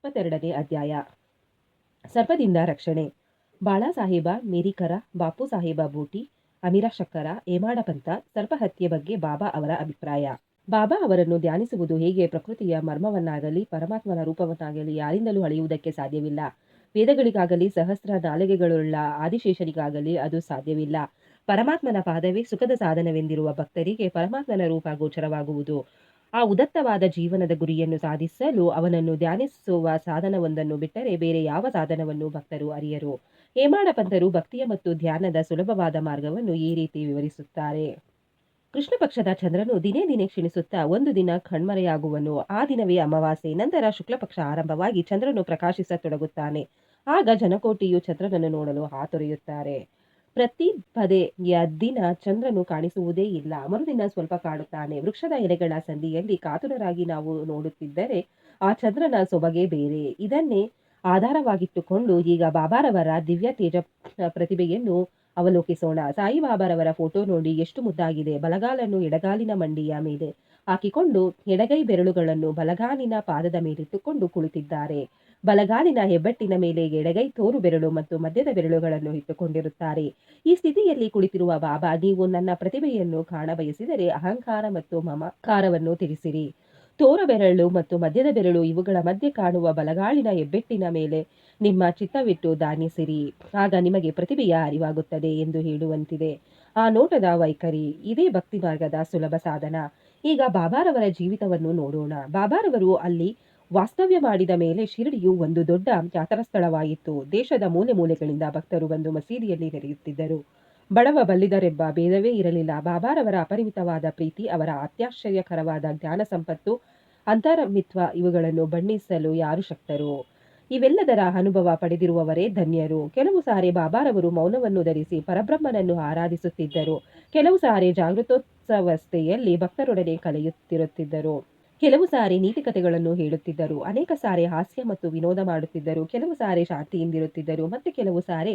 22ನೇ ಅಧ್ಯಾಯ. ಸರ್ಪದಿಂದ ರಕ್ಷಣೆ. ಬಾಳಾಸಾಹೇಬ ಮೇರಿಕರ, ಬಾಪು ಸಾಹೇಬ ಬೂಟಿ, ಅಮೀರ ಶಕ್ಕರ, ಹೇಮಾಡ ಪಂತ ಸರ್ಪಹತ್ಯೆ ಬಗ್ಗೆ ಬಾಬಾ ಅವರ ಅಭಿಪ್ರಾಯ. ಬಾಬಾ ಅವರನ್ನು ಧ್ಯಾನಿಸುವುದು ಹೇಗೆ ಪ್ರಕೃತಿಯ ಮರ್ಮವನ್ನಾಗಲಿ ಪರಮಾತ್ಮನ ರೂಪವನ್ನಾಗಲಿ ಯಾರಿಂದಲೂ ಅಳೆಯುವುದಕ್ಕೆ ಸಾಧ್ಯವಿಲ್ಲ. ವೇದಗಳಿಗಾಗಲಿ ಸಹಸ್ರ ನಾಲಿಗೆಗಳುಳ್ಳ ಆದಿಶೇಷನಿಗಾಗಲಿ ಅದು ಸಾಧ್ಯವಿಲ್ಲ. ಪರಮಾತ್ಮನ ಪಾದವೇ ಸುಖದ ಸಾಧನವೆಂದಿರುವ ಭಕ್ತರಿಗೆ ಪರಮಾತ್ಮನ ರೂಪ ಗೋಚರವಾಗುವುದು. ಆ ಉದತ್ತವಾದ ಜೀವನದ ಗುರಿಯನ್ನು ಸಾಧಿಸಲು ಅವನನ್ನು ಧ್ಯಾನಿಸುವ ಸಾಧನವೊಂದನ್ನು ಬಿಟ್ಟರೆ ಬೇರೆ ಯಾವ ಸಾಧನವನ್ನು ಭಕ್ತರು ಅರಿಯರು. ಹೇಮಾಡ ಪಂತರು ಭಕ್ತಿಯ ಮತ್ತು ಧ್ಯಾನದ ಸುಲಭವಾದ ಮಾರ್ಗವನ್ನು ಈ ರೀತಿ ವಿವರಿಸುತ್ತಾರೆ. ಕೃಷ್ಣ ಪಕ್ಷದ ಚಂದ್ರನು ದಿನೇ ದಿನೇ ಕ್ಷೀಣಿಸುತ್ತಾ ಒಂದು ದಿನ ಕಣ್ಮರೆಯಾಗುವನು. ಆ ದಿನವೇ ಅಮಾವಾಸ್ಯೆ. ನಂತರ ಶುಕ್ಲಪಕ್ಷ ಆರಂಭವಾಗಿ ಚಂದ್ರನು ಪ್ರಕಾಶಿಸತೊಡಗುತ್ತಾನೆ. ಆಗ ಜನಕೋಟಿಯು ಚಂದ್ರನನ್ನು ನೋಡಲು ಹಾತೊರೆಯುತ್ತಾರೆ. ಪ್ರತಿ ಪದೆಯ ದಿನ ಚಂದ್ರನು ಕಾಣಿಸುವುದೇ ಇಲ್ಲ. ಮರುದಿನ ಸ್ವಲ್ಪ ಕಾಣುತ್ತಾನೆ. ವೃಕ್ಷದ ಎಲೆಗಳ ಸಂಧಿಯಲ್ಲಿ ಕಾತುರರಾಗಿ ನಾವು ನೋಡುತ್ತಿದ್ದರೆ ಆ ಚಂದ್ರನ ಸೊಬಗೇ ಬೇರೆ. ಇದನ್ನೇ ಆಧಾರವಾಗಿಟ್ಟುಕೊಂಡು ಈಗ ಬಾಬಾರವರ ದಿವ್ಯ ತೇಜ ಪ್ರತಿಭೆಯನ್ನು ಅವಲೋಕಿಸೋಣ. ಸಾಯಿಬಾಬಾರವರ ಫೋಟೋ ನೋಡಿ ಎಷ್ಟು ಮುದ್ದಾಗಿದೆ. ಬಲಗಾಲನ್ನು ಎಡಗಾಲಿನ ಮಂಡಿಯ ಮೇಲೆ ಹಾಕಿಕೊಂಡು ಎಡಗೈ ಬೆರಳುಗಳನ್ನು ಬಲಗಾಲಿನ ಪಾದದ ಮೇಲಿಟ್ಟುಕೊಂಡು ಕುಳಿತಿದ್ದಾರೆ. ಬಲಗಾಲಿನ ಹೆಬ್ಬೆಟ್ಟಿನ ಮೇಲೆ ಎಡಗೈ ತೋರು ಬೆರಳು ಮತ್ತು ಮಧ್ಯದ ಬೆರಳುಗಳನ್ನು ಇಟ್ಟುಕೊಂಡಿರುತ್ತಾರೆ. ಈ ಸ್ಥಿತಿಯಲ್ಲಿ ಕುಳಿತಿರುವ ಬಾಬಾ, ನೀವು ನನ್ನ ಪ್ರತಿಭೆಯನ್ನು ಕಾಣಬಯಸಿದರೆ ಅಹಂಕಾರ ಮತ್ತು ಮಮಕಾರವನ್ನು ತಿಳಿಸಿರಿ. ತೋರು ಬೆರಳು ಮತ್ತು ಮಧ್ಯದ ಬೆರಳು ಇವುಗಳ ಮಧ್ಯೆ ಕಾಣುವ ಬಲಗಾಲಿನ ಹೆಬ್ಬೆಟ್ಟಿನ ಮೇಲೆ ನಿಮ್ಮ ಚಿತ್ತವಿಟ್ಟು ಧ್ಯಾನಿಸಿರಿ. ಆಗ ನಿಮಗೆ ಪ್ರತಿಭೆಯ ಅರಿವಾಗುತ್ತದೆ ಎಂದು ಹೇಳುವಂತಿದೆ. ಆ ನೋಟದ ವೈಖರಿ, ಇದೇ ಭಕ್ತಿ ಮಾರ್ಗದ ಸುಲಭ ಸಾಧನ. ಈಗ ಬಾಬಾರವರ ಜೀವಿತವನ್ನು ನೋಡೋಣ. ಬಾಬಾರವರು ಅಲ್ಲಿ ವಾಸ್ತವ್ಯ ಮಾಡಿದ ಮೇಲೆ ಶಿರಡಿಯು ಒಂದು ದೊಡ್ಡ ಯಾತ್ರಾ ಸ್ಥಳವಾಯಿತು. ದೇಶದ ಮೂಲೆ ಮೂಲೆಗಳಿಂದ ಭಕ್ತರು ಬಂದು ಮಸೀದಿಯಲ್ಲಿ ನೆರೆಯುತ್ತಿದ್ದರು. ಬಡವ ಬಲ್ಲಿದರೆಂಬ ಭೇದವೇ ಇರಲಿಲ್ಲ. ಬಾಬಾರವರ ಅಪರಿಮಿತವಾದ ಪ್ರೀತಿ, ಅವರ ಅತ್ಯಾಶ್ಚರ್ಯಕರವಾದ ಜ್ಞಾನ ಸಂಪತ್ತು, ಅಂತರಮಿತ್ವ ಇವುಗಳನ್ನು ಬಣ್ಣಿಸಲು ಯಾರು ಶಕ್ತರು? ಇವೆಲ್ಲದರ ಅನುಭವ ಪಡೆದಿರುವವರೇ ಧನ್ಯರು. ಕೆಲವು ಸಾರಿ ಬಾಬಾರವರು ಮೌನವನ್ನು ಧರಿಸಿ ಪರಬ್ರಹ್ಮನನ್ನು ಆರಾಧಿಸುತ್ತಿದ್ದರು. ಕೆಲವು ಸಾರಿ ಜಾಗೃತೋತ್ಸವಸ್ಥೆಯಲ್ಲಿ ಭಕ್ತರೊಡನೆ ಕಲಿಯುತ್ತಿರುತ್ತಿದ್ದರು. ಕೆಲವು ಸಾರಿ ನೀತಿಕತೆಗಳನ್ನು ಹೇಳುತ್ತಿದ್ದರು. ಅನೇಕ ಸಾರಿ ಹಾಸ್ಯ ಮತ್ತು ವಿನೋದ ಮಾಡುತ್ತಿದ್ದರು. ಕೆಲವು ಸಾರಿ ಶಾಂತಿಯಿಂದಿರುತ್ತಿದ್ದರು. ಮತ್ತೆ ಕೆಲವು ಸಾರಿ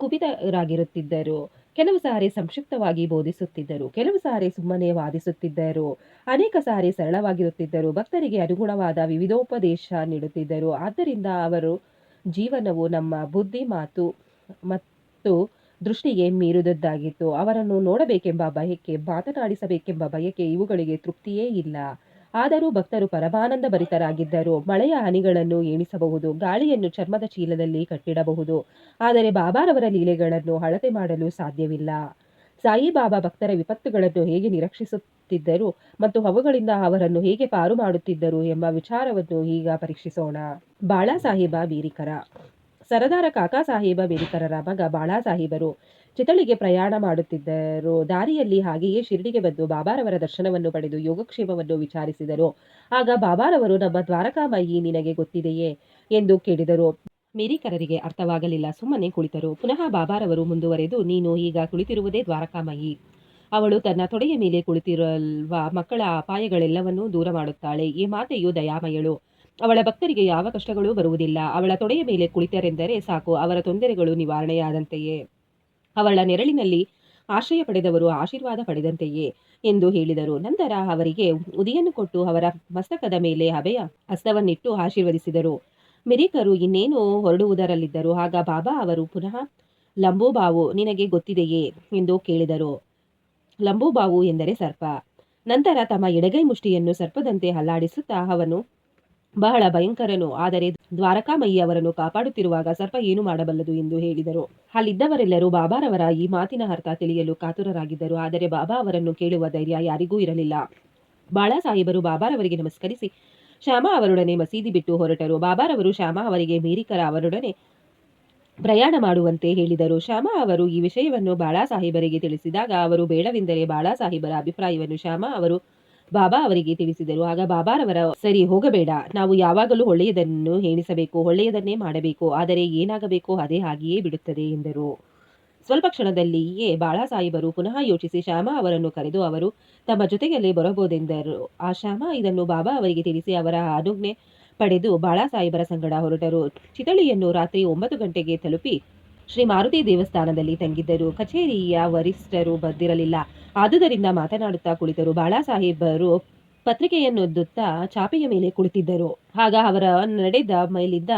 ಕುಪಿತರಾಗಿರುತ್ತಿದ್ದರು. ಕೆಲವು ಸಾರಿ ಸಂಕ್ಷಿಪ್ತವಾಗಿ ಬೋಧಿಸುತ್ತಿದ್ದರು. ಕೆಲವು ಸಾರಿ ಸುಮ್ಮನೆ ವಾದಿಸುತ್ತಿದ್ದರು. ಅನೇಕ ಸಾರಿ ಸರಳವಾಗಿರುತ್ತಿದ್ದರು. ಭಕ್ತರಿಗೆ ಅನುಗುಣವಾದ ವಿವಿಧೋಪದೇಶ ನೀಡುತ್ತಿದ್ದರು. ಆದ್ದರಿಂದ ಅವರು ಜೀವನವು ನಮ್ಮ ಬುದ್ಧಿ, ಮಾತು ಮತ್ತು ದೃಷ್ಟಿಗೆ ಮೀರಿದದ್ದಾಗಿತ್ತು. ಅವರನ್ನು ನೋಡಬೇಕೆಂಬ ಬಯಕೆ, ಮಾತನಾಡಿಸಬೇಕೆಂಬ ಬಯಕೆ ಇವುಗಳಿಗೆ ತೃಪ್ತಿಯೇ ಇಲ್ಲ. ಆದರೂ ಭಕ್ತರು ಪರಮಾನಂದ ಭರಿತರಾಗಿದ್ದರು. ಮಳೆಯ ಹನಿಗಳನ್ನು ಎಣಿಸಬಹುದು, ಗಾಳಿಯನ್ನು ಚರ್ಮದ ಚೀಲದಲ್ಲಿ ಕಟ್ಟಿಡಬಹುದು, ಆದರೆ ಬಾಬಾರವರ ಲೀಲೆಗಳನ್ನು ಅಳತೆ ಮಾಡಲು ಸಾಧ್ಯವಿಲ್ಲ. ಸಾಯಿಬಾಬಾ ಭಕ್ತರ ವಿಪತ್ತುಗಳನ್ನು ಹೇಗೆ ನಿರೀಕ್ಷಿಸುತ್ತಿದ್ದರು ಮತ್ತು ಅವುಗಳಿಂದ ಅವರನ್ನು ಹೇಗೆ ಪಾರು ಮಾಡುತ್ತಿದ್ದರು ಎಂಬ ವಿಚಾರವನ್ನು ಈಗ ಪರೀಕ್ಷಿಸೋಣ. ಬಾಳಾಸಾಹೇಬ ಬೇರಿಕರ. ಸರದಾರ ಕಾಕಾ ಸಾಹೇಬ ಬೇರಿಕರರ ಮಗ ಬಾಳಾಸಾಹೇಬರು ಚಿತಳಿಗೆ ಪ್ರಯಾಣ ಮಾಡುತ್ತಿದ್ದರು. ದಾರಿಯಲ್ಲಿ ಹಾಗೆಯೇ ಶಿರಡಿಗೆ ಬಂದು ಬಾಬಾರವರ ದರ್ಶನವನ್ನು ಪಡೆದು ಯೋಗಕ್ಷೇಮವನ್ನು ವಿಚಾರಿಸಿದರು. ಆಗ ಬಾಬಾರವರು, ನಮ್ಮ ದ್ವಾರಕಾಮಾಯಿ ನಿನಗೆ ಗೊತ್ತಿದೆಯೇ ಎಂದು ಕೇಳಿದರು. ಮೇರಿಕರರಿಗೆ ಅರ್ಥವಾಗಲಿಲ್ಲ. ಸುಮ್ಮನೆ ಕುಳಿತರು. ಪುನಃ ಬಾಬಾರವರು ಮುಂದುವರೆದು, ನೀನು ಈಗ ಕುಳಿತಿರುವುದೇ ದ್ವಾರಕಾಮಾಯಿ. ಅವಳು ತನ್ನ ತೊಡೆಯ ಮೇಲೆ ಕುಳಿತಿರುವ ಮಕ್ಕಳ ಅಪಾಯಗಳೆಲ್ಲವನ್ನೂ ದೂರ ಮಾಡುತ್ತಾಳೆ. ಈ ಮಾತೆಯು ದಯಾಮಯಳು. ಅವಳ ಭಕ್ತರಿಗೆ ಯಾವ ಕಷ್ಟಗಳೂ ಬರುವುದಿಲ್ಲ. ಅವಳ ತೊಡೆಯ ಮೇಲೆ ಕುಳಿತರೆಂದರೆ ಸಾಕು, ಅವರ ತೊಂದರೆಗಳು ನಿವಾರಣೆಯಾದಂತೆಯೇ. ಅವಳ ನೆರಳಿನಲ್ಲಿ ಆಶ್ರಯ ಪಡೆದವರು ಆಶೀರ್ವಾದ ಪಡೆದಂತೆಯೇ ಎಂದು ಹೇಳಿದರು. ನಂತರ ಅವರಿಗೆ ಉದಿಯನ್ನು ಕೊಟ್ಟು ಅವರ ಮಸ್ತಕದ ಮೇಲೆ ಅಭಯ ಹಸ್ತವನ್ನಿಟ್ಟು ಆಶೀರ್ವದಿಸಿದರು. ಮೆರಿಕರು ಇನ್ನೇನು ಹೊರಡುವುದರಲ್ಲಿದ್ದರು. ಆಗ ಬಾಬಾ ಅವರು ಪುನಃ, ಲಂಬೋಬಾವು ನಿನಗೆ ಗೊತ್ತಿದೆಯೇ ಎಂದು ಕೇಳಿದರು. ಲಂಬೋಬಾವು ಎಂದರೆ ಸರ್ಪ. ನಂತರ ತಮ್ಮ ಎಡಗೈ ಮುಷ್ಟಿಯನ್ನು ಸರ್ಪದಂತೆ ಅಲ್ಲಾಡಿಸುತ್ತಾ, ಅವನು ಬಹಳ ಭಯಂಕರನು, ಆದರೆ ದ್ವಾರಕಾಮಯಿ ಅವರನ್ನು ಕಾಪಾಡುತ್ತಿರುವಾಗ ಸರ್ಪ ಏನು ಮಾಡಬಲ್ಲದು ಎಂದು ಹೇಳಿದರು. ಅಲ್ಲಿದ್ದವರೆಲ್ಲರೂ ಬಾಬಾರವರ ಈ ಮಾತಿನ ಅರ್ಥ ತಿಳಿಯಲು ಕಾತುರರಾಗಿದ್ದರು. ಆದರೆ ಬಾಬಾ ಅವರನ್ನು ಕೇಳುವ ಧೈರ್ಯ ಯಾರಿಗೂ ಇರಲಿಲ್ಲ. ಬಾಳಾಸಾಹೇಬರು ಬಾಬಾರವರಿಗೆ ನಮಸ್ಕರಿಸಿ ಶ್ಯಾಮಾ ಅವರೊಡನೆ ಮಸೀದಿ ಬಿಟ್ಟು ಹೊರಟರು. ಬಾಬಾರವರು ಶ್ಯಾಮಾ ಅವರಿಗೆ ಮೇರಿಕರ ಅವರೊಡನೆ ಪ್ರಯಾಣ ಮಾಡುವಂತೆ ಹೇಳಿದರು. ಶ್ಯಾಮಾ ಅವರು ಈ ವಿಷಯವನ್ನು ಬಾಳಾಸಾಹೇಬರಿಗೆ ತಿಳಿಸಿದಾಗ ಅವರು ಬೇಡವೆಂದರೆ ಬಾಳಾಸಾಹೇಬರ ಅಭಿಪ್ರಾಯವನ್ನು ಶ್ಯಾಮಾ ಅವರು ಬಾಬಾ ಅವರಿಗೆ ತಿಳಿಸಿದರು. ಆಗ ಬಾಬಾರವರ, ಸರಿ, ಹೋಗಬೇಡ, ನಾವು ಯಾವಾಗಲೂ ಒಳ್ಳೆಯದನ್ನು ಎಣಿಸಬೇಕು, ಒಳ್ಳೆಯದನ್ನೇ ಮಾಡಬೇಕು, ಆದರೆ ಏನಾಗಬೇಕೋ ಅದೇ ಹಾಗೆಯೇ ಬಿಡುತ್ತದೆ ಎಂದರು. ಸ್ವಲ್ಪ ಕ್ಷಣದಲ್ಲಿಯೇ ಬಾಳಾಸಾಹೇಬರು ಪುನಃ ಯೋಚಿಸಿ ಶ್ಯಾಮಾ ಅವರನ್ನು ಕರೆದು ಅವರು ತಮ್ಮ ಜೊತೆಗಲ್ಲೇ ಬರಬಹುದೆಂದರು. ಆ ಶ್ಯಾಮಾ ಇದನ್ನು ಬಾಬಾ ಅವರಿಗೆ ತಿಳಿಸಿ ಅವರ ಅನುಜ್ಞೆ ಪಡೆದು ಬಾಳಾಸಾಹೇಬರ ಸಂಗಡ ಹೊರಟರು. ಚಿತಳಿಯನ್ನು ರಾತ್ರಿ 9 ಗಂಟೆಗೆ ತಲುಪಿ ಶ್ರೀ ಮಾರುತಿ ದೇವಸ್ಥಾನದಲ್ಲಿ ತಂಗಿದ್ದರು. ಕಚೇರಿಯ ವರಿಷ್ಠರು ಬಂದಿರಲಿಲ್ಲ. ಆದುದರಿಂದ ಮಾತನಾಡುತ್ತಾ ಕುಳಿತರು. ಬಾಳಾಸಾಹೇಬರು ಪತ್ರಿಕೆಯನ್ನೊದ್ದುತ್ತಾ ಚಾಪೆಯ ಮೇಲೆ ಕುಳಿತಿದ್ದರು. ಆಗ ಅವರ ನಡೆದ ಮೇಲಿದ್ದ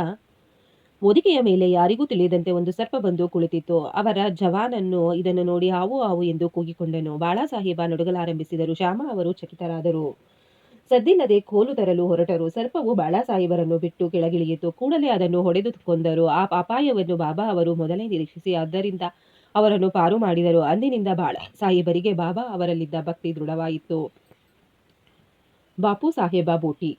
ಹೊದಿಕೆಯ ಮೇಲೆ ಯಾರಿಗೂ ತಿಳಿಯದಂತೆ ಒಂದು ಸರ್ಪ ಬಂದು ಕುಳಿತಿತ್ತು. ಅವರ ಜವಾನನ್ನು ಇದನ್ನು ನೋಡಿ ಹಾವು ಹಾವು ಎಂದು ಕೂಗಿಕೊಂಡನು. ಬಾಳಾಸಾಹೇಬ ನಡುಗಲಾರಂಭಿಸಿದರು. ಶ್ಯಾಮ ಅವರು ಚಕಿತರಾದರು. ಸದ್ದಿಲ್ಲದೆ ಕೋಲು ತರಲು ಹೊರಟರು. ಸರ್ಪವು ಬಾಳಾಸಾಹೇಬರನ್ನು ಬಿಟ್ಟು ಕೆಳಗಿಳಿಯಿತು. ಕೂಡಲೇ ಅದನ್ನು ಹೊಡೆದು ಕೊಂದರು. ಆ ಅಪಾಯವನ್ನು ಬಾಬಾ ಅವರು ಮೊದಲೇ ನಿರೀಕ್ಷಿಸಿ ಆದ್ದರಿಂದ ಅವರನ್ನು ಪಾರು ಮಾಡಿದರು. ಅಂದಿನಿಂದ ಬಾಳಾಸಾಹೇಬರಿಗೆ ಬಾಬಾ ಅವರಲ್ಲಿದ್ದ ಭಕ್ತಿ ದೃಢವಾಯಿತು. ಬಾಪು ಸಾಹೇಬ ಬೂಟಿ.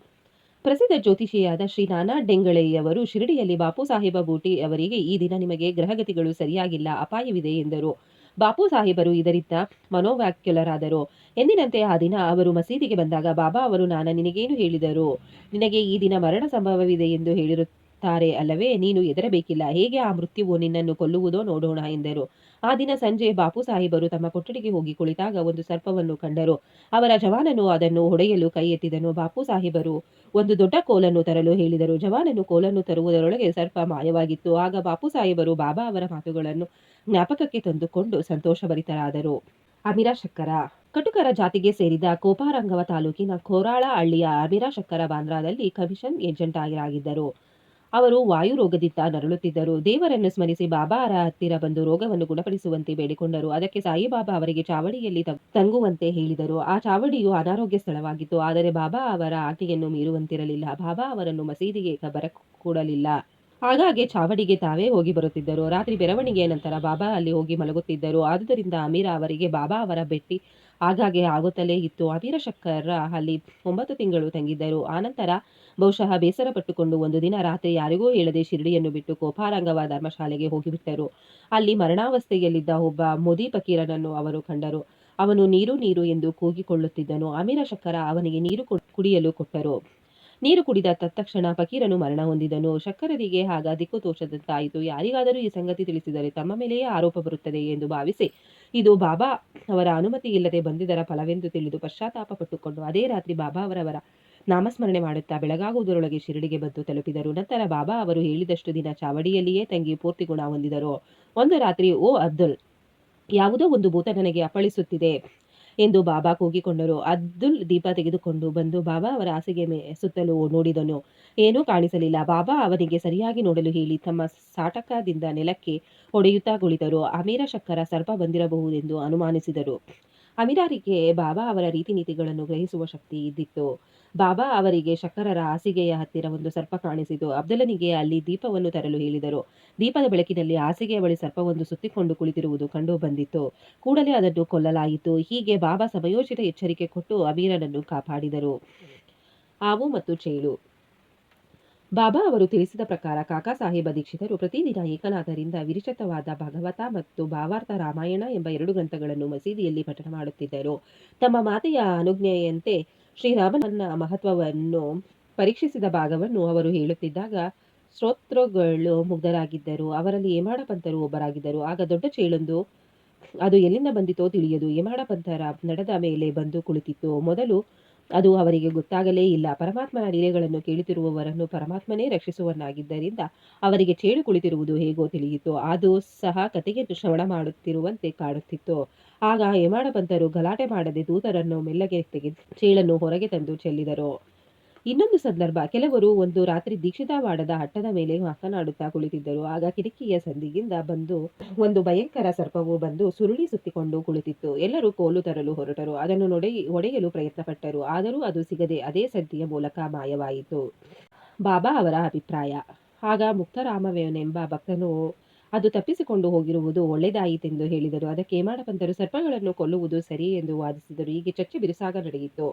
ಪ್ರಸಿದ್ಧ ಜ್ಯೋತಿಷಿಯಾದ ಶ್ರೀ ನಾನಾ ಡೆಂಗಳೆಯವರು ಶಿರಡಿಯಲ್ಲಿ ಬಾಪು ಸಾಹೇಬ ಬೂಟಿ ಅವರಿಗೆ ಈ ದಿನ ನಿಮಗೆ ಗ್ರಹಗತಿಗಳು ಸರಿಯಾಗಿಲ್ಲ, ಅಪಾಯವಿದೆ ಎಂದರು. ಬಾಪು ಸಾಹೇಬರು ಇದರಿಂದ ಮನೋವ್ಯಾಕ್ಯುಲರಾದರು. ಎಂದಿನಂತೆ ಆ ದಿನ ಅವರು ಮಸೀದಿಗೆ ಬಂದಾಗ ಬಾಬಾ ಅವರು ನಿನಗೇನು ಹೇಳಿದರು? ನಿನಗೆ ಈ ದಿನ ಮರಣ ಸಂಭವವಿದೆ ಎಂದು ಹೇಳಿರುತ್ತಾರೆ ಅಲ್ಲವೇ? ನೀನು ಹೆದರಬೇಕಿಲ್ಲ. ಹೇಗೆ ಆ ಮೃತ್ಯುವು ನಿನ್ನನ್ನು ಕೊಲ್ಲುವುದೋ ನೋಡೋಣ ಎಂದರು. ಆ ದಿನ ಸಂಜೆ ಬಾಪು ಸಾಹೇಬರು ತಮ್ಮ ಕೊಠಡಿಗೆ ಹೋಗಿ ಕುಳಿತಾಗ ಒಂದು ಸರ್ಪವನ್ನು ಕಂಡರು. ಅವರ ಜವಾನನು ಅದನ್ನು ಹೊಡೆಯಲು ಕೈ ಎತ್ತಿದನು. ಬಾಪು ಸಾಹೇಬರು ಒಂದು ದೊಡ್ಡ ಕೋಲನ್ನು ತರಲು ಹೇಳಿದರು. ಜವಾನನು ಕೋಲನ್ನು ತರುವುದರೊಳಗೆ ಸರ್ಪ ಮಾಯವಾಗಿತ್ತು. ಆಗ ಬಾಪು ಸಾಹೇಬರು ಬಾಬಾ ಅವರ ಮಾತುಗಳನ್ನು ಜ್ಞಾಪಕಕ್ಕೆ ತಂದುಕೊಂಡು ಸಂತೋಷಭರಿತರಾದರು. ಅಮೀರಾ ಶಕ್ಕರ. ಕಟುಕರ ಜಾತಿಗೆ ಸೇರಿದ ಕೋಪಾರಂಗವ ತಾಲೂಕಿನ ಕೋರಾಳ ಹಳ್ಳಿಯ ಅಮೀರಾ ಶಕ್ಕರ ಬಾಂದ್ರಾದಲ್ಲಿ ಕಮಿಷನ್ ಏಜೆಂಟ್ ಆಗಿದ್ದರು. ಅವರು ವಾಯು ರೋಗದಿಂದ ನರಳುತ್ತಿದ್ದರು. ದೇವರನ್ನು ಸ್ಮರಿಸಿ ಬಾಬಾ ಅವರ ಹತ್ತಿರ ಬಂದು ರೋಗವನ್ನು ಗುಣಪಡಿಸುವಂತೆ ಬೇಡಿಕೊಂಡರು. ಅದಕ್ಕೆ ಸಾಯಿಬಾಬಾ ಅವರಿಗೆ ಚಾವಡಿಯಲ್ಲಿ ತಂಗುವಂತೆ ಹೇಳಿದರು. ಆ ಚಾವಡಿಯು ಅನಾರೋಗ್ಯ ಸ್ಥಳವಾಗಿತ್ತು. ಆದರೆ ಬಾಬಾ ಅವರ ಆಜ್ಞೆಯನ್ನು ಮೀರುವಂತಿರಲಿಲ್ಲ. ಬಾಬಾ ಅವರನ್ನು ಮಸೀದಿಗೆ ಬರಕೂಡಲಿಲ್ಲ. ಆಗಾಗ್ಗೆ ಚಾವಡಿಗೆ ತಾವೇ ಹೋಗಿ ಬರುತ್ತಿದ್ದರು. ರಾತ್ರಿ ಮೆರವಣಿಗೆಯ ನಂತರ ಬಾಬಾ ಅಲ್ಲಿ ಹೋಗಿ ಮಲಗುತ್ತಿದ್ದರು. ಆದುದರಿಂದ ಅಮೀರಾ ಅವರಿಗೆ ಬಾಬಾ ಅವರ ಭೇಟಿ ಆಗಾಗ್ಗೆ ಆಗುತ್ತಲೇ ಇತ್ತು. ಅಮೀರಾ ಶಕ್ಕರ ಅಲ್ಲಿ 9 ತಿಂಗಳು ತಂಗಿದ್ದರು. ಆನಂತರ ಬಹುಶಃ ಬೇಸರ ಪಟ್ಟುಕೊಂಡು ಒಂದು ದಿನ ರಾತ್ರಿ ಯಾರಿಗೂ ಹೇಳದೆ ಶಿರಡಿಯನ್ನು ಬಿಟ್ಟು ಕೋಪಾರಂಗವ ಧರ್ಮಶಾಲೆಗೆ ಹೋಗಿಬಿಟ್ಟರು. ಅಲ್ಲಿ ಮರಣಾವಸ್ಥೆಯಲ್ಲಿದ್ದ ಒಬ್ಬ ಮೋದಿ ಫಕೀರನನ್ನು ಅವರು ಕಂಡರು. ಅವನು ನೀರು ನೀರು ಎಂದು ಕೂಗಿಕೊಳ್ಳುತ್ತಿದ್ದನು. ಅಮೀರಾ ಶಕ್ಕರ ಅವನಿಗೆ ನೀರು ಕುಡಿಯಲು ಕೊಟ್ಟರು. ನೀರು ಕುಡಿದ ತತ್ಕ್ಷಣ ಫಕೀರನು ಮರಣ ಹೊಂದಿದನು. ಶಕ್ಕರರಿಗೆ ಆಗ ದಿಕ್ಕು ತೋಚದಂತಾಯಿತು. ಯಾರಿಗಾದರೂ ಈ ಸಂಗತಿ ತಿಳಿಸಿದರೆ ತಮ್ಮ ಮೇಲೆಯೇ ಆರೋಪ ಬರುತ್ತದೆ ಎಂದು ಭಾವಿಸಿ ಇದು ಬಾಬಾ ಅವರ ಅನುಮತಿ ಇಲ್ಲದೆ ಬಂದಿದ್ದರ ಫಲವೆಂದು ತಿಳಿದು ಪಶ್ಚಾತ್ತಾಪ ಪಟ್ಟುಕೊಂಡು ಅದೇ ರಾತ್ರಿ ಬಾಬಾ ಅವರವರ ನಾಮಸ್ಮರಣೆ ಮಾಡುತ್ತಾ ಬೆಳಗಾಗುವುದರೊಳಗೆ ಶಿರಡಿಗೆ ಬಂದು ತಲುಪಿದರು. ನಂತರ ಬಾಬಾ ಅವರು ಹೇಳಿದಷ್ಟು ದಿನ ಚಾವಡಿಯಲ್ಲಿಯೇ ತಂಗಿ ಪೂರ್ತಿ ಗುಣ ಹೊಂದಿದರು. ಒಂದು ರಾತ್ರಿ, ಓ ಅಬ್ದುಲ್, ಯಾವುದೋ ಒಂದು ಭೂತ ನನಗೆ ಅಪ್ಪಳಿಸುತ್ತಿದೆ ಎಂದು ಬಾಬಾ ಕೂಗಿಕೊಂಡರು. ಅಬ್ದುಲ್ ದೀಪ ತೆಗೆದುಕೊಂಡು ಬಂದು ಬಾಬಾ ಅವರ ಹಾಸಿಗೆ ಸುತ್ತಲೂ ನೋಡಿದನು. ಏನೂ ಕಾಣಿಸಲಿಲ್ಲ. ಬಾಬಾ ಅವನಿಗೆ ಸರಿಯಾಗಿ ನೋಡಲು ಹೇಳಿ ತಮ್ಮ ಸಾಟಕದಿಂದ ನೆಲಕ್ಕೆ ಹೊಡೆಯುತ್ತಾ ಕುಳಿತರು. ಅಮೀರಾ ಶಕ್ಕರ ಸರ್ಪ ಬಂದಿರಬಹುದೆಂದು ಅನುಮಾನಿಸಿದರು. ಅಮೀರಾರಿಗೆ ಬಾಬಾ ಅವರ ರೀತಿ ನೀತಿಗಳನ್ನು ಗ್ರಹಿಸುವ ಶಕ್ತಿ ಇದ್ದಿತ್ತು. ಬಾಬಾ ಅವರಿಗೆ ಶಕ್ಕರರ ಹಾಸಿಗೆಯ ಹತ್ತಿರ ಒಂದು ಸರ್ಪ ಕಾಣಿಸಿತು. ಅಬ್ದುಲ್ಲನಿಗೆ ಅಲ್ಲಿ ದೀಪವನ್ನು ತರಲು ಹೇಳಿದರು. ದೀಪದ ಬೆಳಕಿನಲ್ಲಿ ಹಾಸಿಗೆಯ ಬಳಿ ಸರ್ಪವೊಂದು ಸುತ್ತಿಕೊಂಡು ಕುಳಿತಿರುವುದು ಕಂಡು ಬಂದಿತ್ತು. ಕೂಡಲೇ ಅದನ್ನು ಕೊಲ್ಲಲಾಯಿತು. ಹೀಗೆ ಬಾಬಾ ಸಮಯೋಚಿತ ಎಚ್ಚರಿಕೆ ಕೊಟ್ಟು ಅಮೀರನನ್ನು ಕಾಪಾಡಿದರು. ಹಾವು ಮತ್ತು ಚೇಳು. ಬಾಬಾ ಅವರು ತಿಳಿಸಿದ ಪ್ರಕಾರ ಕಾಕಾ ಸಾಹೇಬ ದೀಕ್ಷಿತರು ಪ್ರತಿದಿನ ಏಕನಾಥರಿಂದ ವಿರಚಿತವಾದ ಭಾಗವತ ಮತ್ತು ಭಾವಾರ್ಥ ರಾಮಾಯಣ ಎಂಬ 2 ಗ್ರಂಥಗಳನ್ನು ಮಸೀದಿಯಲ್ಲಿ ಪಠಣ ಮಾಡುತ್ತಿದ್ದರು. ತಮ್ಮ ಮಾತೆಯ ಅನುಜ್ಞೆಯಂತೆ ಶ್ರೀರಾಮನ ಮಹತ್ವವನ್ನು ಪರೀಕ್ಷಿಸಿದ ಭಾಗವನ್ನು ಅವರು ಹೇಳುತ್ತಿದ್ದಾಗ ಶ್ರೋತೃಗಳು ಮುಗ್ಧರಾಗಿದ್ದರು. ಅವರಲ್ಲಿ ಹೇಮಾಡ ಪಂತರು ಒಬ್ಬರಾಗಿದ್ದರು. ಆಗ ದೊಡ್ಡ ಚೇಳೊಂದು ಅದು ಎಲ್ಲಿಂದ ಬಂದಿತೋ ತಿಳಿಯದು ಹೇಮಾಡ ಪಂತರ ನಡೆದ ಮೇಲೆ ಬಂದು ಕುಳಿತಿತ್ತು. ಮೊದಲು ಅದು ಅವರಿಗೆ ಗೊತ್ತಾಗಲೇ ಇಲ್ಲ. ಪರಮಾತ್ಮನ ಲೀಲೆಗಳನ್ನು ಕೇಳುತ್ತಿರುವವರನ್ನು ಪರಮಾತ್ಮನೇ ರಕ್ಷಿಸುವನಾಗಿದ್ದರಿಂದ ಅವರಿಗೆ ಚೇಳು ಕುಳಿತಿರುವುದು ಹೇಗೋ ತಿಳಿಯಿತು. ಅದು ಸಹ ಕಥೆಯನ್ನು ಶ್ರವಣ ಮಾಡುತ್ತಿರುವಂತೆ ಕಾಣುತ್ತಿತ್ತು. ಆಗ ಹೇಮಾಡ ಪಂತರು ಗಲಾಟೆ ಮಾಡದೆ ದೂತರನ್ನು ಮೆಲ್ಲಗೆ ತೆಗೆದು ಚೇಳನ್ನು ಹೊರಗೆ ತಂದು ಚೆಲ್ಲಿದರು. ಇನ್ನೊಂದು ಸಂದರ್ಭ, ಕೆಲವರು ಒಂದು ರಾತ್ರಿ ದೀಕ್ಷಿತವಾಡದ ಅಟ್ಟದ ಮೇಲೆ ಮಾತನಾಡುತ್ತಾ ಕುಳಿತಿದ್ದರು. ಆಗ ಕಿಟಕಿಯ ಸಂದಿಯಿಂದ ಒಂದು ಭಯಂಕರ ಸರ್ಪವು ಬಂದು ಸುರುಳಿ ಸುತ್ತಿಕೊಂಡು ಕುಳಿತಿತ್ತು. ಎಲ್ಲರೂ ಕೋಲು ತರಲು ಹೊರಟರು. ಅದನ್ನು ಹೊಡೆಯಲು ಪ್ರಯತ್ನಪಟ್ಟರು. ಆದರೂ ಅದು ಸಿಗದೆ ಅದೇ ಸಂದಿಯ ಮೂಲಕ ಮಾಯವಾಯಿತು. ಬಾಬಾ ಅವರ ಅಭಿಪ್ರಾಯ. ಆಗ ಮುಕ್ತರಾಮವೆಂಬ ಭಕ್ತನು ಅದು ತಪ್ಪಿಸಿಕೊಂಡು ಹೋಗಿರುವುದು ಒಳ್ಳೆಯದಾಯಿತೆಂದು ಹೇಳಿದರು. ಅದಕ್ಕೆ ಹೇಮಾಡ ಪಂತರು ಸರ್ಪಗಳನ್ನು ಕೊಲ್ಲುವುದು ಸರಿ ಎಂದು ವಾದಿಸಿದರು. ಹೀಗೆ ಚರ್ಚೆ ಬಿರುಸಾಗ ನಡೆಯಿತು.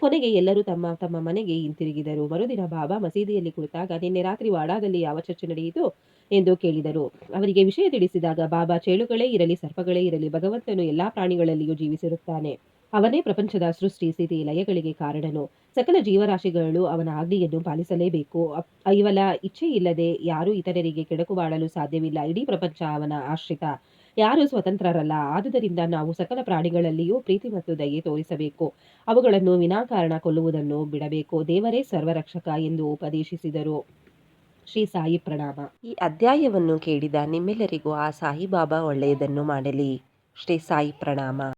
ಕೊನೆಗೆ ಎಲ್ಲರೂ ತಮ್ಮ ತಮ್ಮ ಮನೆಗೆ ಹಿಂತಿರುಗಿದರು. ಮರುದಿನ ಬಾಬಾ ಮಸೀದಿಯಲ್ಲಿ ಕುಳಿತಾಗ ನಿನ್ನೆ ರಾತ್ರಿ ವಾಡಾದಲ್ಲಿ ಯಾವ ಚರ್ಚೆ ನಡೆಯಿತು ಎಂದು ಕೇಳಿದರು. ಅವರಿಗೆ ವಿಷಯ ತಿಳಿಸಿದಾಗ ಬಾಬಾ, ಚೇಳುಗಳೇ ಇರಲಿ ಸರ್ಪಗಳೇ ಇರಲಿ, ಭಗವಂತನು ಎಲ್ಲಾ ಪ್ರಾಣಿಗಳಲ್ಲಿಯೂ ಜೀವಿಸಿರುತ್ತಾನೆ. ಅವನೇ ಪ್ರಪಂಚದ ಸೃಷ್ಟಿ ಸ್ಥಿತಿ ಲಯಗಳಿಗೆ ಕಾರಣನು. ಸಕಲ ಜೀವರಾಶಿಗಳು ಅವನ ಆಜ್ಞೆಯನ್ನು ಪಾಲಿಸಲೇಬೇಕು. ಇವಲ ಇಚ್ಛೆ ಇಲ್ಲದೆ ಯಾರೂ ಇತರರಿಗೆ ಕೆಡಕು ಮಾಡಲು ಸಾಧ್ಯವಿಲ್ಲ. ಇಡೀ ಪ್ರಪಂಚ ಅವನ ಆಶ್ರಿತ. ಯಾರೂ ಸ್ವತಂತ್ರರಲ್ಲ. ಆದುದರಿಂದ ನಾವು ಸಕಲ ಪ್ರಾಣಿಗಳಲ್ಲಿಯೂ ಪ್ರೀತಿ ಮತ್ತು ದಯೆ ತೋರಿಸಬೇಕು. ಅವುಗಳನ್ನು ವಿನಾಕಾರಣ ಕೊಲ್ಲುವುದನ್ನು ಬಿಡಬೇಕು. ದೇವರೇ ಸರ್ವರಕ್ಷಕ ಎಂದು ಉಪದೇಶಿಸಿದರು. ಶ್ರೀ ಸಾಯಿ ಪ್ರಣಾಮ. ಈ ಅಧ್ಯಾಯವನ್ನು ಕೇಳಿದ ನಿಮ್ಮೆಲ್ಲರಿಗೂ ಆ ಸಾಯಿಬಾಬಾ ಒಳ್ಳೆಯದನ್ನು ಮಾಡಲಿ. ಶ್ರೀ ಸಾಯಿ ಪ್ರಣಾಮ.